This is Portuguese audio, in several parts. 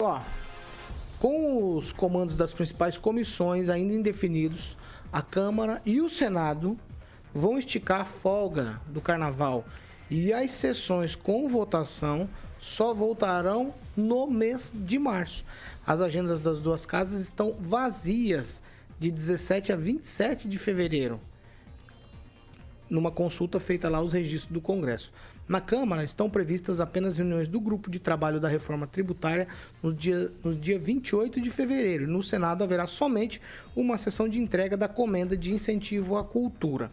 Ó, com os comandos das principais comissões ainda indefinidos, a Câmara e o Senado vão esticar a folga do Carnaval e as sessões com votação só voltarão no mês de março. As agendas das duas casas estão vazias de 17 a 27 de fevereiro, numa consulta feita lá aos registros do Congresso. Na Câmara estão previstas apenas reuniões do Grupo de Trabalho da Reforma Tributária no dia 28 de fevereiro. No Senado haverá somente uma sessão de entrega da comenda de incentivo à cultura.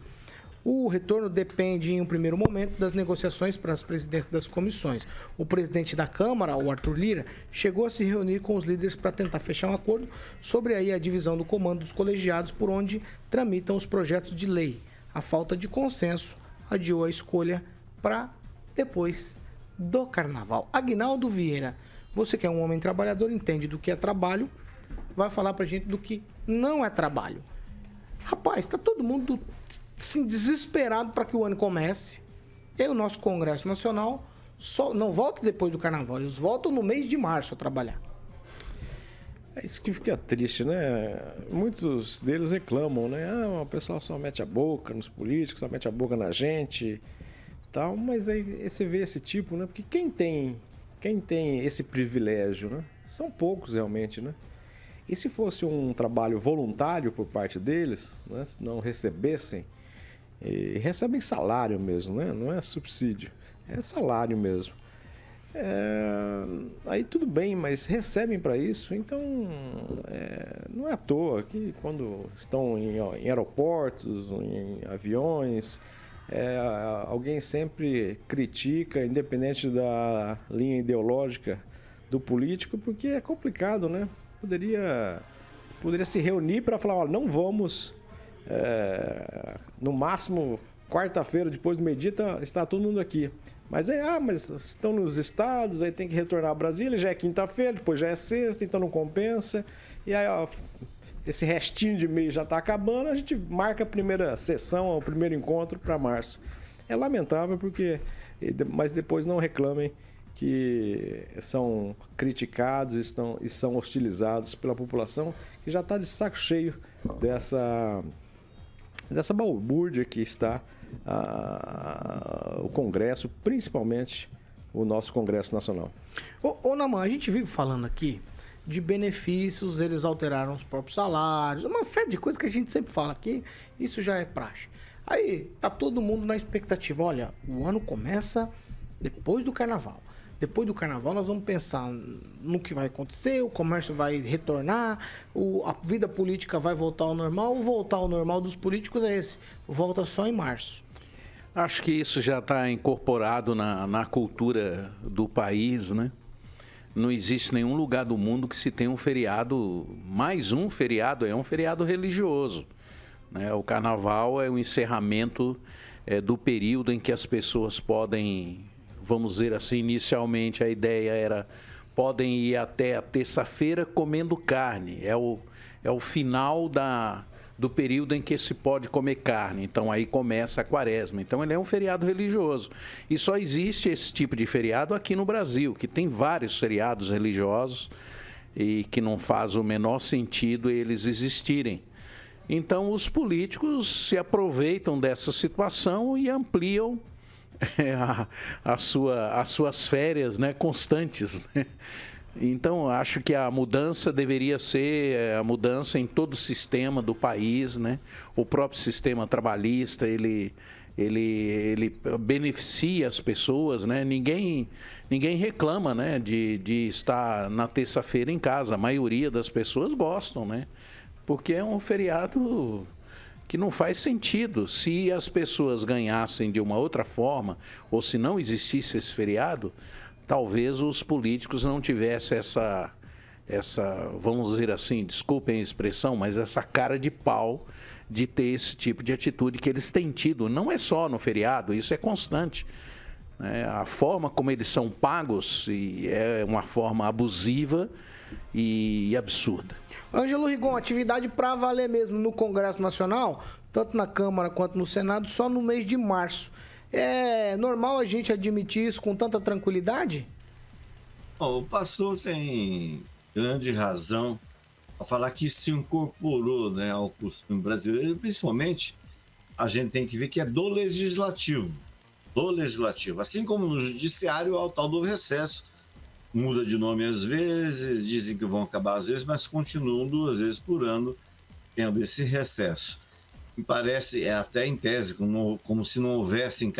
O retorno depende, em um primeiro momento, das negociações para as presidências das comissões. O presidente da Câmara, o Arthur Lira, chegou a se reunir com os líderes para tentar fechar um acordo sobre aí a divisão do comando dos colegiados por onde tramitam os projetos de lei. A falta de consenso adiou a escolha para depois do Carnaval. Aguinaldo Vieira, você que é um homem trabalhador, entende do que é trabalho, vai falar pra gente do que não é trabalho. Rapaz, tá todo mundo assim, desesperado para que o ano comece. E aí o nosso Congresso Nacional só não volta depois do Carnaval, eles voltam no mês de março a trabalhar. É isso que fica triste, né? Muitos deles reclamam, né? O pessoal só mete a boca nos políticos, só mete a boca na gente, tal. Mas aí você vê esse tipo, né? Porque quem tem esse privilégio, né? São poucos realmente, né? E se fosse um trabalho voluntário por parte deles, né? Se não recebessem, e recebem salário mesmo, né? Não é subsídio, é salário mesmo. Aí tudo bem, mas recebem para isso, então não é à toa que quando estão em aeroportos, em aviões, alguém sempre critica, independente da linha ideológica do político, porque é complicado, né? Poderia se reunir para falar, olha, não vamos, no máximo quarta-feira, depois do meio-dia, está todo mundo aqui. Mas mas estão nos estados, aí tem que retornar a Brasília, já é quinta-feira, depois já é sexta, então não compensa. E aí, esse restinho de mês já está acabando, a gente marca a primeira sessão, o primeiro encontro para março. É lamentável, mas depois não reclamem que são criticados e são hostilizados pela população, que já está de saco cheio dessa balbúrdia que está o Congresso, principalmente o nosso Congresso Nacional. Ô Naman, a gente vive falando aqui de benefícios, eles alteraram os próprios salários, uma série de coisas que a gente sempre fala aqui, isso já é praxe. Aí, tá todo mundo na expectativa, olha, o ano começa depois do Carnaval. Depois do Carnaval nós vamos pensar no que vai acontecer, o comércio vai retornar, a vida política vai voltar ao normal. O voltar ao normal dos políticos é esse, volta só em março. Acho que isso já está incorporado na cultura do país, né? Não existe nenhum lugar do mundo que se tenha um feriado, mais um feriado, é um feriado religioso, né? O Carnaval é o encerramento do período em que as pessoas podem, vamos dizer assim, inicialmente a ideia era, podem ir até a terça-feira comendo carne. É o final do período em que se pode comer carne. Então aí começa a quaresma. Então ele é um feriado religioso. E só existe esse tipo de feriado aqui no Brasil, que tem vários feriados religiosos e que não faz o menor sentido eles existirem. Então os políticos se aproveitam dessa situação e ampliam as suas férias, né, constantes, né? Então, acho que a mudança deveria ser a mudança em todo o sistema do país, né? O próprio sistema trabalhista, ele beneficia as pessoas, né? Ninguém reclama, né, de estar na terça-feira em casa. A maioria das pessoas gostam, né? Porque é um feriado que não faz sentido. Se as pessoas ganhassem de uma outra forma, ou se não existisse esse feriado, talvez os políticos não tivessem essa, vamos dizer assim, desculpem a expressão, mas essa cara de pau de ter esse tipo de atitude que eles têm tido. Não é só no feriado, isso é constante. A forma como eles são pagos é uma forma abusiva e absurda. Ângelo Rigon, atividade para valer mesmo no Congresso Nacional, tanto na Câmara quanto no Senado, só no mês de março. É normal a gente admitir isso com tanta tranquilidade? Bom, o pastor tem grande razão a falar que se incorporou, né, ao costume brasileiro, principalmente a gente tem que ver que é do legislativo. Do legislativo. Assim como no judiciário, ao tal do recesso. Muda de nome às vezes, dizem que vão acabar às vezes, mas continuam 2 vezes por ano tendo esse recesso. Me parece, até em tese, como se não houvessem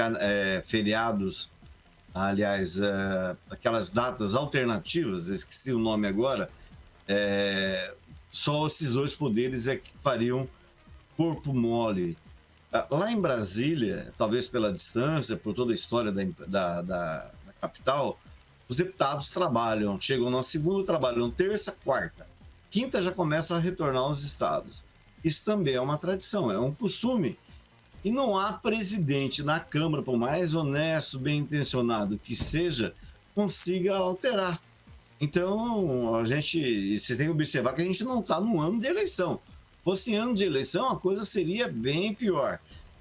feriados, aliás, aquelas datas alternativas, eu esqueci o nome agora, só esses 2 poderes é que fariam corpo mole. Lá em Brasília, talvez pela distância, por toda a história da capital, os deputados trabalham, chegam na segunda, trabalham terça, quarta. Quinta já começam a retornar aos estados. Isso também é uma tradição, é um costume. E não há presidente na Câmara, por mais honesto, bem intencionado que seja, consiga alterar. Então, você tem que observar que a gente não está no ano de eleição. Fosse ano de eleição, a coisa seria bem pior.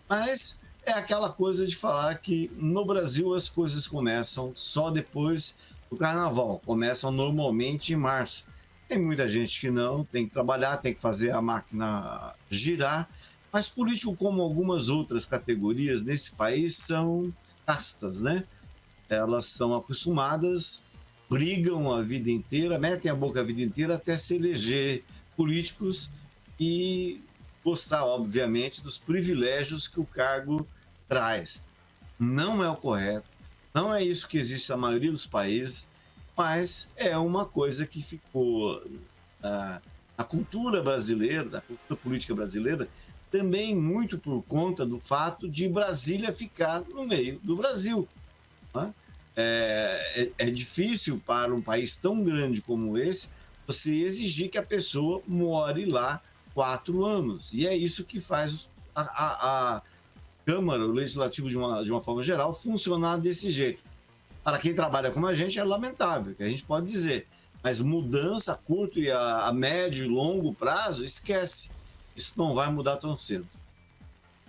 Mas é aquela coisa de falar que no Brasil as coisas começam só depois do carnaval. Começam normalmente em março. Tem muita gente que não, tem que trabalhar, tem que fazer a máquina girar. Mas político, como algumas outras categorias nesse país, são castas, né? Elas são acostumadas, brigam a vida inteira, metem a boca a vida inteira até se eleger políticos e gostar, obviamente, dos privilégios que o cargo traz. Não é o correto, não é isso que existe na maioria dos países, mas é uma coisa que ficou na cultura brasileira, na cultura política brasileira, também muito por conta do fato de Brasília ficar no meio do Brasil. Né? É difícil para um país tão grande como esse você exigir que a pessoa more lá 4 anos. E é isso que faz a Câmara, o Legislativo de uma forma geral, funcionar desse jeito. Para quem trabalha como a gente é lamentável, que a gente pode dizer. Mas mudança a curto e a médio e longo prazo, esquece. Isso não vai mudar tão cedo.